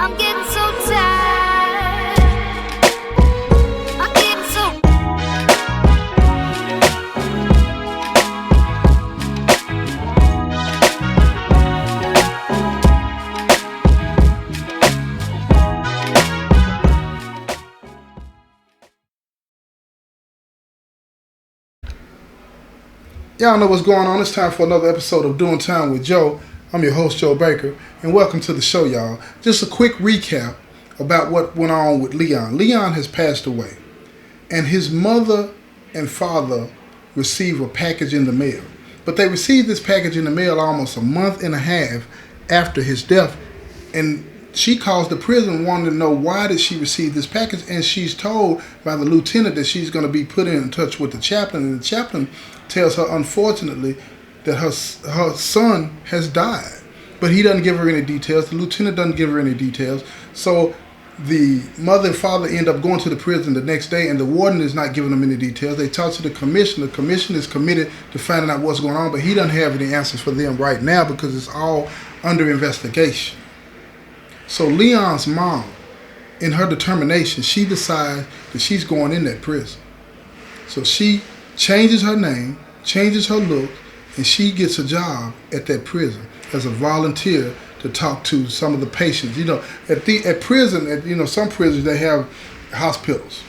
I'm getting so tired. I'm getting so. Y'all know what's going on. It's time for another episode of Doing Time with Joe. I'm your host, Joe Baker, and welcome to the show, y'all. Just a quick recap about what went on with Leon. Leon has passed away, and his mother and father received a package in the mail. But they received this package in the mail almost a month and a half after his death, and she calls the prison wanting to know why did she receive this package, and she's told by the lieutenant that she's going to be put in touch with the chaplain, and the chaplain tells her, unfortunately, that her son has died. But he doesn't give her any details. The lieutenant doesn't give her any details. So the mother and father end up going to the prison the next day, and the warden is not giving them any details. They talk to the commission. The commission is committed to finding out what's going on, but he doesn't have any answers for them right now because it's all under investigation. So Leon's mom, in her determination, she decides that she's going in that prison. So she changes her name, changes her look, and she gets a job at that prison as a volunteer to talk to some of the patients. You know, at prison, some prisons, they have hospitals.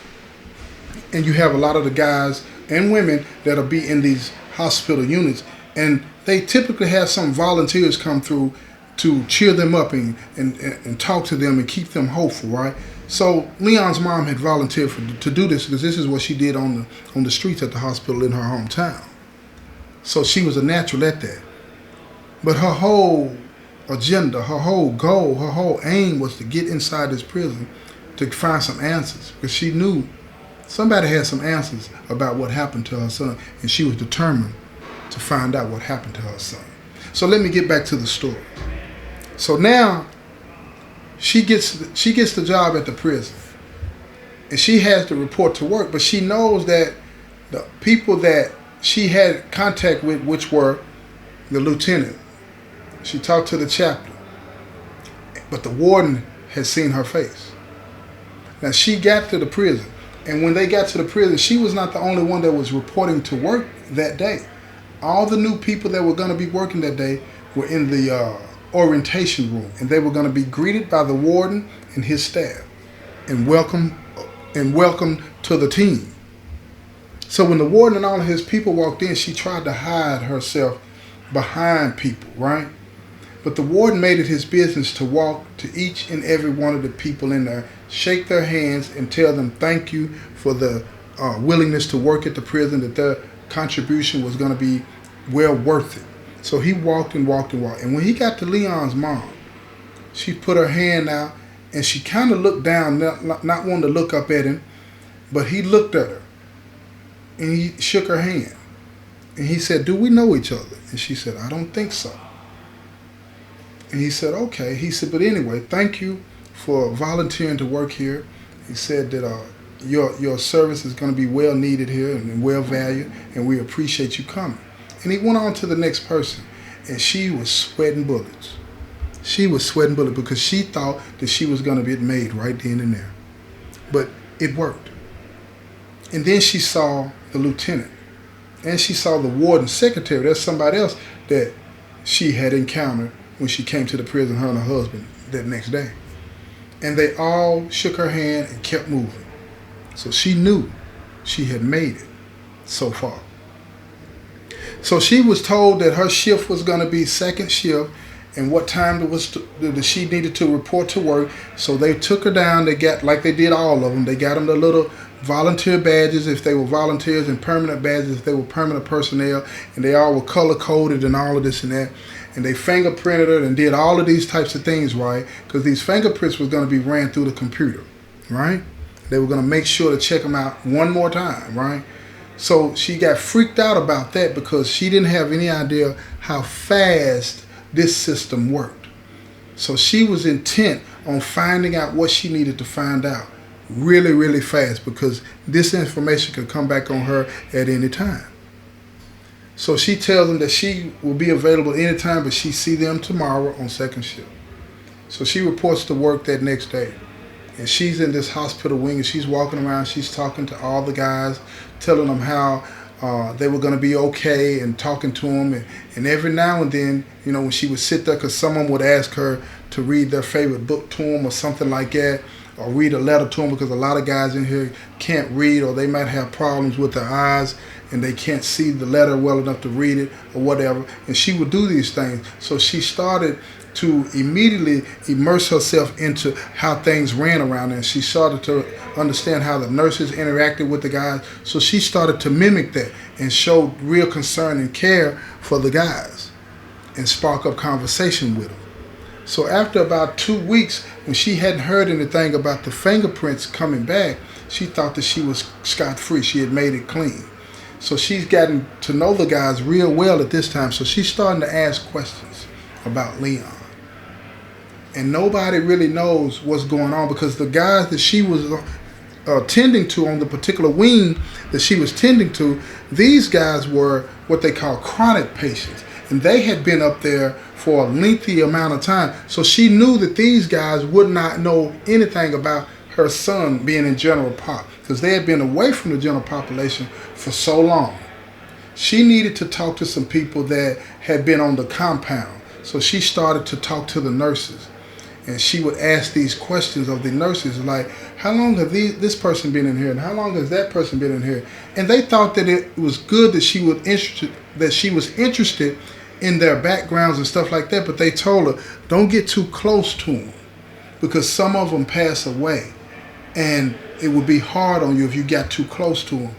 And you have a lot of the guys and women that'll be in these hospital units, and they typically have some volunteers come through to cheer them up and talk to them and keep them hopeful, right? So Leon's mom had volunteered to do this because this is what she did on the streets at the hospital in her hometown. So she was a natural at that. But her whole agenda, her whole goal, her whole aim was to get inside this prison to find some answers, because she knew somebody had some answers about what happened to her son, and she was determined to find out what happened to her son. So let me get back to the story. So now she gets the job at the prison, and she has to report to work, but she knows that the people that she had contact with, which were the lieutenant, she talked to the chaplain, but the warden had seen her face. Now she got to the prison, and when they got to the prison, she was not the only one that was reporting to work that day. All the new people that were going to be working that day were in the orientation room, and they were going to be greeted by the warden and his staff and welcome to the team. So when the warden and all of his people walked in, she tried to hide herself behind people, right? But the warden made it his business to walk to each and every one of the people in there, shake their hands, and tell them thank you for the willingness to work at the prison, that their contribution was going to be well worth it. So he walked and walked and walked. And when he got to Leon's mom, she put her hand out, and she kind of looked down, not wanting to look up at him, but he looked at her, and he shook her hand. And he said, "Do we know each other?" And she said, "I don't think so." And he said, "Okay." He said, "But anyway, thank you for volunteering to work here." He said that your service is going to be well needed here and well valued, and we appreciate you coming. And he went on to the next person, and she was sweating bullets. She was sweating bullets because she thought that she was going to get made right then and there. But it worked. And then she saw the lieutenant, and she saw the warden's secretary. That's somebody else that she had encountered when she came to the prison, her and her husband, that next day. And they all shook her hand and kept moving. So she knew she had made it so far. So she was told that her shift was going to be second shift, and what time that she needed to report to work. So they took her down. They got, like they did all of them, they got them the little volunteer badges if they were volunteers, and permanent badges if they were permanent personnel, and they all were color coded and all of this and that. And they fingerprinted her and did all of these types of things, right? Because these fingerprints was going to be ran through the computer, right? They were going to make sure to check them out one more time, right? So she got freaked out about that because she didn't have any idea how fast this system worked. So she was intent on finding out what she needed to find out really, really fast, because this information could come back on her at any time. So she tells them that she will be available anytime, but she see them tomorrow on second shift. So she reports to work that next day. And she's in this hospital wing and she's walking around. She's talking to all the guys, telling them how they were going to be okay and talking to them. And every now and then, you know, when she would sit there, because someone would ask her to read their favorite book to them or something like that, or read a letter to them, because a lot of guys in here can't read, or they might have problems with their eyes and they can't see the letter well enough to read it or whatever. And she would do these things. So she started to immediately immerse herself into how things ran around there. And she started to understand how the nurses interacted with the guys. So she started to mimic that and showed real concern and care for the guys and spark up conversation with them. So after about 2 weeks, when she hadn't heard anything about the fingerprints coming back, she thought that she was scot-free. She had made it clean. So she's gotten to know the guys real well at this time. So she's starting to ask questions about Leon. And nobody really knows what's going on, because the guys that she was tending to on the particular wing that she was tending to, these guys were what they call chronic patients. And they had been up there for a lengthy amount of time. So she knew that these guys would not know anything about her son being in general pop, because they had been away from the general population for so long. She needed to talk to some people that had been on the compound. So she started to talk to the nurses. And she would ask these questions of the nurses, like, how long have this person been in here, and how long has that person been in here? And they thought that it was good that she was interested in their backgrounds and stuff like that. But they told her, don't get too close to them, because some of them pass away, and it would be hard on you if you got too close to them.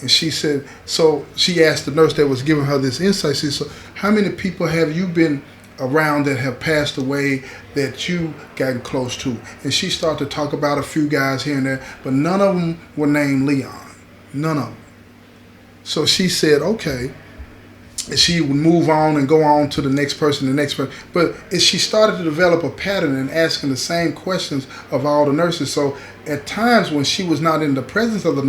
And she said, so she asked the nurse that was giving her this insight, she said, so how many people have you been around that have passed away that you gotten close to? And she started to talk about a few guys here and there, but none of them were named Leon. None of them. So she said, okay. And she would move on and go on to the next person. But as she started to develop a pattern and asking the same questions of all the nurses. So at times when she was not in the presence of the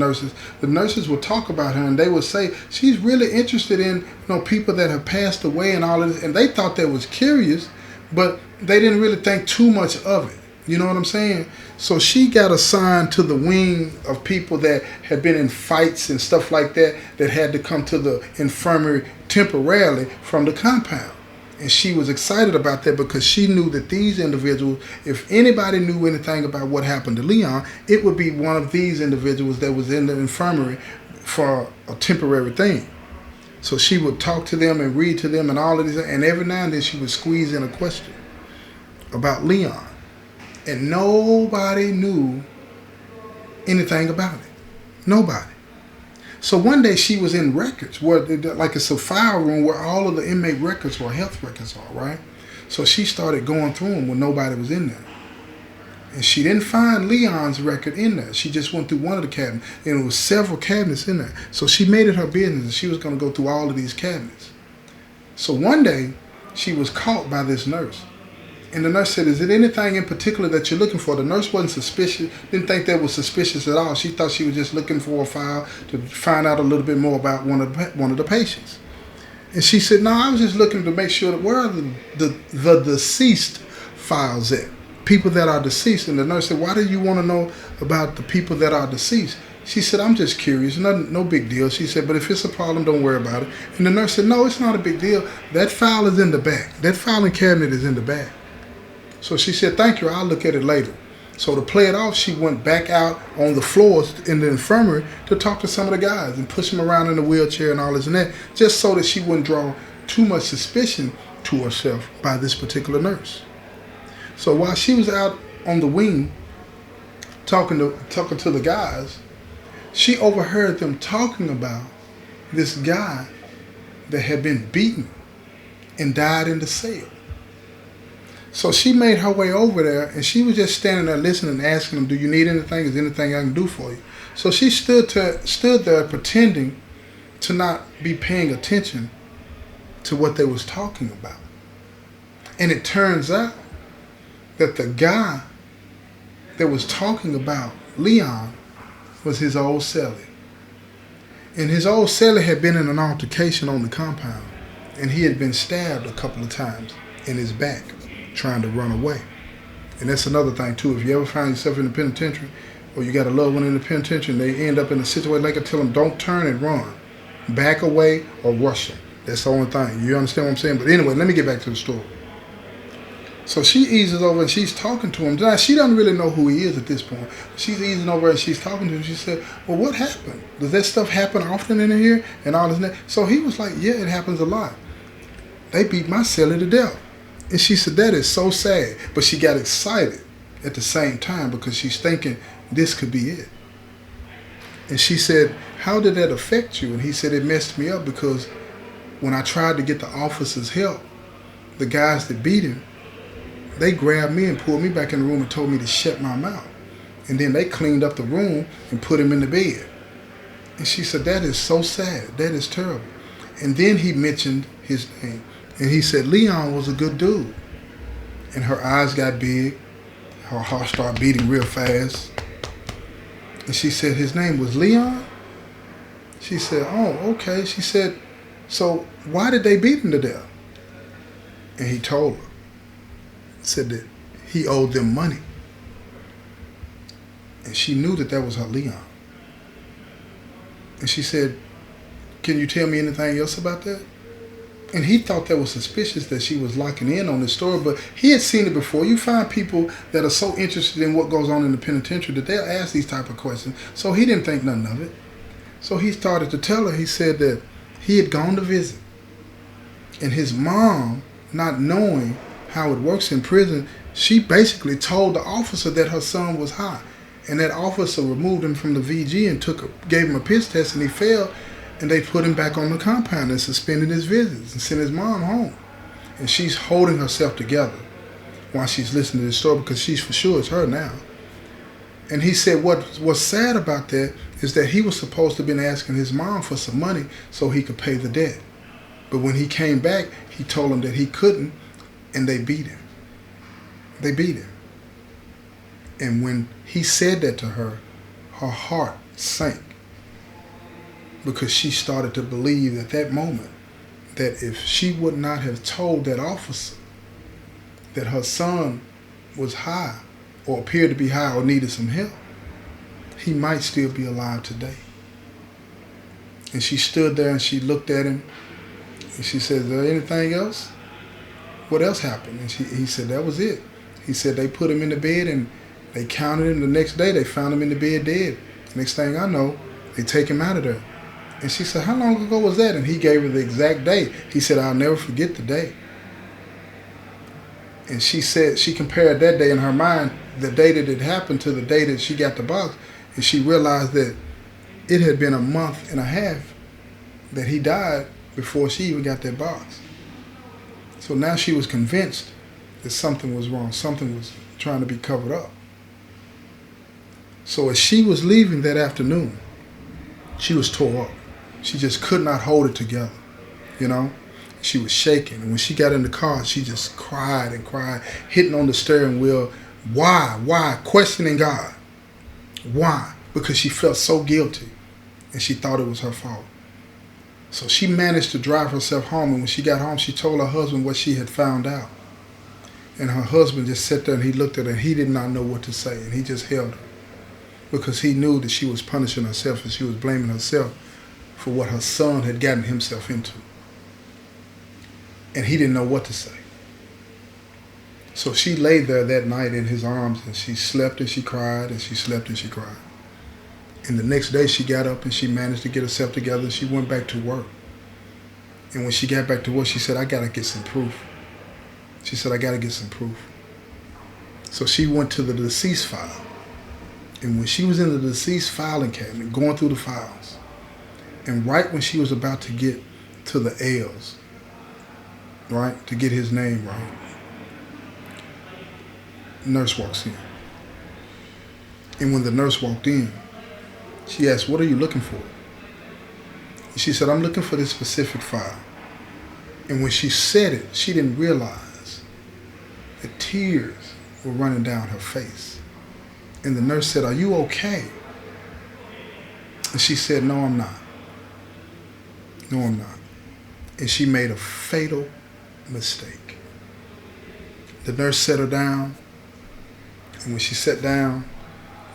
nurses would talk about her, and they would say, she's really interested in, people that have passed away and all of this. And they thought that was curious, but they didn't really think too much of it. You know what I'm saying? So she got assigned to the wing of people that had been in fights and stuff like that had to come to the infirmary temporarily from the compound. And she was excited about that, because she knew that these individuals, if anybody knew anything about what happened to Leon, it would be one of these individuals that was in the infirmary for a temporary thing. So she would talk to them and read to them and all of these, and every now and then she would squeeze in a question about Leon. And nobody knew anything about it. Nobody. So one day she was in records, like it's a file room where all of the inmate records or health records are, right? So she started going through them when nobody was in there. And she didn't find Leon's record in there. She just went through one of the cabinets. And it was several cabinets in there. So she made it her business, and she was going to go through all of these cabinets. So one day she was caught by this nurse. And the nurse said, is it anything in particular that you're looking for? The nurse wasn't suspicious, didn't think that was suspicious at all. She thought she was just looking for a file to find out a little bit more about one of the patients. And she said, no, I was just looking to make sure that where are the deceased files at? People that are deceased. And the nurse said, why do you want to know about the people that are deceased? She said, I'm just curious, no big deal. She said, but if it's a problem, don't worry about it. And the nurse said, no, it's not a big deal. That file is in the back. That filing cabinet is in the back. So she said, thank you, I'll look at it later. So to play it off, she went back out on the floors in the infirmary to talk to some of the guys and push them around in the wheelchair and all this and that, just so that she wouldn't draw too much suspicion to herself by this particular nurse. So while she was out on the wing talking to the guys, she overheard them talking about this guy that had been beaten and died in the cell. So she made her way over there, and she was just standing there listening and asking them, do you need anything? Is there anything I can do for you? So she stood there pretending to not be paying attention to what they was talking about. And it turns out that the guy that was talking about Leon was his old cellie. And his old cellie had been in an altercation on the compound, and he had been stabbed a couple of times in his back trying to run away. And that's another thing too. If you ever find yourself in the penitentiary, or you got a loved one in the penitentiary, and they end up in a situation like I tell them, don't turn and run, back away or rush them. That's the only thing. You understand what I'm saying? But anyway, let me get back to the story. So she eases over and she's talking to him. Now, she doesn't really know who he is at this point. She's easing over and she's talking to him. She said, well, what happened? Does that stuff happen often in here? And all this. So he was like, yeah, it happens a lot. They beat my cellie to death. And she said, that is so sad. But she got excited at the same time because she's thinking this could be it. And she said, how did that affect you? And he said, it messed me up because when I tried to get the officers' help, the guys that beat him, they grabbed me and pulled me back in the room and told me to shut my mouth. And then they cleaned up the room and put him in the bed. And she said, that is so sad. That is terrible. And then he mentioned his name. And he said, Leon was a good dude. And her eyes got big. Her heart started beating real fast. And she said, his name was Leon? She said, oh, okay. She said, so why did they beat him to death? And he told her. Said that he owed them money. And she knew that that was her Leon. And she said, can you tell me anything else about that? And he thought that was suspicious that she was locking in on this story, but he had seen it before. You find people that are so interested in what goes on in the penitentiary that they'll ask these type of questions. So he didn't think nothing of it. So he started to tell her, he said that he had gone to visit. And his mom, not knowing how it works in prison, she basically told the officer that her son was high. And that officer removed him from the VG and gave him a piss test, and he failed. And they put him back on the compound and suspended his visits and sent his mom home. And she's holding herself together while she's listening to this story because she's for sure it's her now. And he said what's sad about that is that he was supposed to have been asking his mom for some money so he could pay the debt. But when he came back, he told him that he couldn't, and they beat him. They beat him. And when he said that to her, her heart sank. Because she started to believe at that moment that if she would not have told that officer that her son was high or appeared to be high or needed some help, he might still be alive today. And she stood there and she looked at him and she said, is there anything else? What else happened? And he said, that was it. He said they put him in the bed and they counted him. The next day they found him in the bed dead. Next thing I know, they take him out of there. And she said, how long ago was that? And he gave her the exact date. He said, I'll never forget the day. And she said, she compared that day in her mind, the day that it happened to the day that she got the box. And she realized that it had been a month and a half that he died before she even got that box. So now she was convinced that something was wrong. Something was trying to be covered up. So as she was leaving that afternoon, she was tore up. She just could not hold it together, you know? She was shaking. And when she got in the car, she just cried and cried, hitting on the steering wheel. Why? Questioning God. Why? Because she felt so guilty and she thought it was her fault. So she managed to drive herself home. And when she got home, she told her husband what she had found out. And her husband just sat there and he looked at her and he did not know what to say. And he just held her because he knew that she was punishing herself and she was blaming herself for what her son had gotten himself into. And he didn't know what to say. So she lay there that night in his arms and she slept and she cried and she slept and she cried. And the next day she got up and she managed to get herself together and she went back to work. And when she got back to work, she said, I got to get some proof. She said, I got to get some proof. So she went to the deceased file. And when she was in the deceased filing cabinet, going through the files, and right when she was about to get to the L's, right, to get his name right, the nurse walks in. And when the nurse walked in, she asked, what are you looking for? And she said, I'm looking for this specific file. And when she said it, she didn't realize that tears were running down her face. And the nurse said, are you okay? And she said, no, I'm not. No, I'm not. And she made a fatal mistake. The nurse set her down And when she sat down,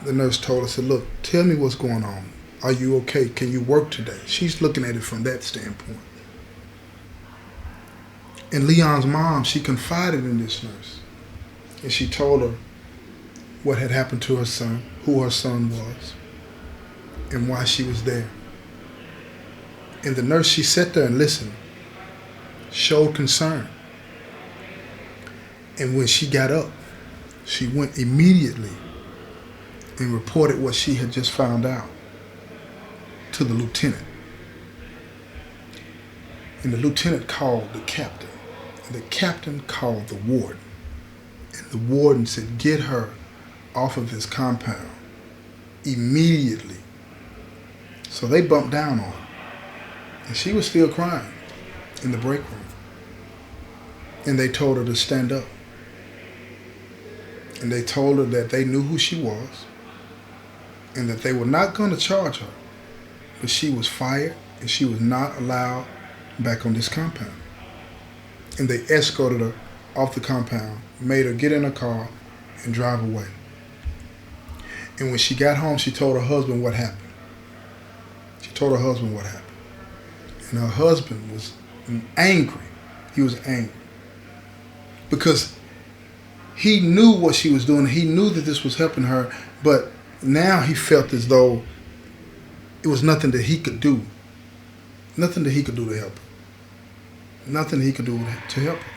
the nurse told her, said, look, tell me what's going on. Are you okay? Can you work today? She's looking at it from that standpoint. And Leon's mom, she confided in this nurse. And she told her what had happened to her son, who her son was, and why she was there. And the nurse, she sat there and listened, showed concern. And when she got up, she went immediately and reported what she had just found out to the lieutenant. And the lieutenant called the captain. And the captain called the warden. And the warden said, get her off of this compound immediately. So they bumped down on her. And she was still crying in the break room. And they told her to stand up. And they told her that they knew who she was and that they were not going to charge her, but she was fired and she was not allowed back on this compound. And they escorted her off the compound, made her get in her car and drive away. And when she got home, she told her husband what happened. She told her husband what happened. And her husband was angry. He was angry because he knew what she was doing. He knew that this was helping her, but now he felt as though it was nothing that he could do. Nothing that he could do to help her. Nothing he could do to help her.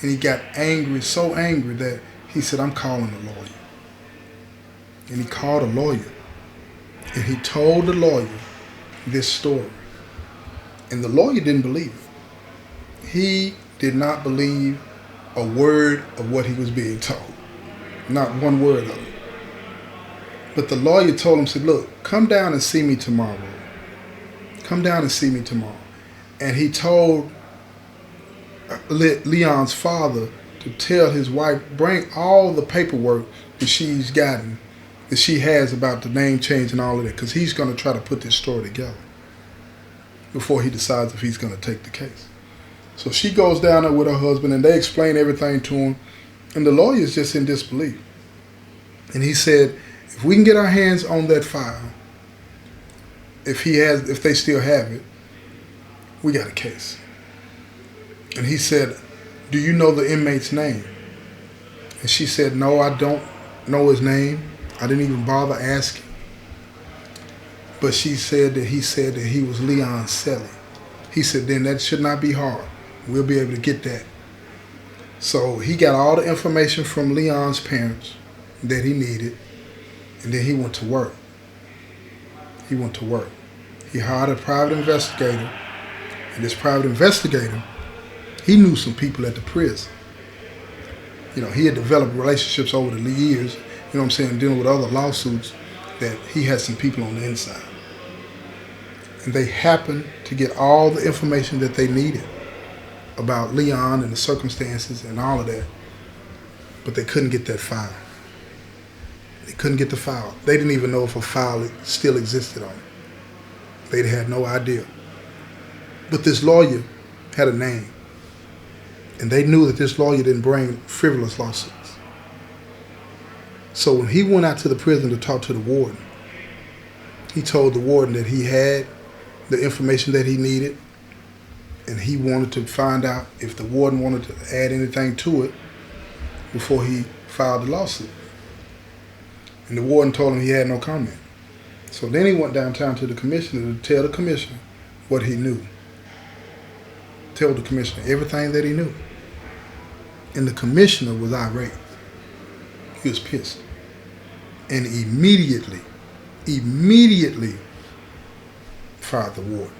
And he got angry, so angry that he said, I'm calling a lawyer. And he called a lawyer. And he told the lawyer this story. And the lawyer didn't believe it. He did not believe a word of what he was being told. Not one word of it. But the lawyer told him, said, look, come down and see me tomorrow. Come down and see me tomorrow. And he told Leon's father to tell his wife, bring all the paperwork that she's gotten, that she has about the name change and all of that, because he's going to try to put this story together before he decides if he's going to take the case. So she goes down there with her husband, and they explain everything to him, and the lawyer's just in disbelief. And he said, if we can get our hands on that file, if they still have it, we got a case. And he said, do you know the inmate's name? And she said, no, I don't know his name. I didn't even bother asking. But she said that he was Leon Selly. He said, then that should not be hard. We'll be able to get that. So he got all the information from Leon's parents that he needed, and then he went to work. He hired a private investigator, and this private investigator, he knew some people at the prison. You know, he had developed relationships over the years, you know what I'm saying, dealing with other lawsuits, that he had some people on the inside. And they happened to get all the information that they needed about Leon and the circumstances and all of that, but they couldn't get that file. They couldn't get the file. They didn't even know if a file still existed on it. They had no idea. But this lawyer had a name, and they knew that this lawyer didn't bring frivolous lawsuits. So when he went out to the prison to talk to the warden, he told the warden that he had the information that he needed, and he wanted to find out if the warden wanted to add anything to it before he filed the lawsuit. And the warden told him he had no comment. So then he went downtown to the commissioner to tell the commissioner what he knew. Tell the commissioner everything that he knew. And the commissioner was irate. He was pissed. And immediately fired the warden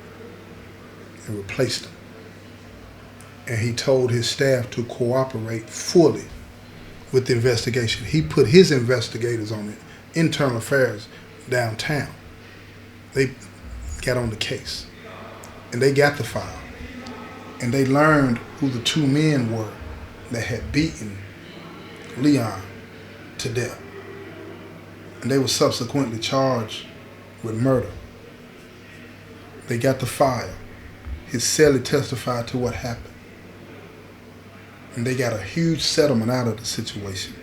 and replaced him. And he told his staff to cooperate fully with the investigation. He put his investigators on it, internal affairs downtown. They got on the case, and they got the file, and they learned who the two men were that had beaten Leon to death. And they were subsequently charged with murder. They got the file. His cellie testified to what happened. And they got a huge settlement out of the situation.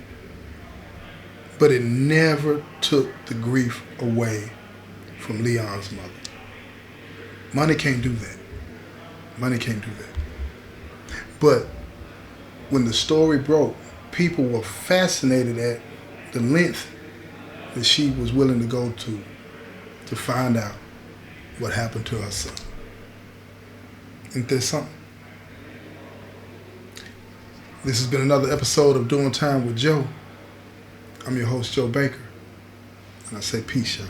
But it never took the grief away from Leon's mother. Money can't do that. Money can't do that. But when the story broke, people were fascinated at the length that she was willing to go to find out what happened to her son. Ain't there something? This has been another episode of Doing Time with Joe. I'm your host, Joe Baker, and I say peace, y'all.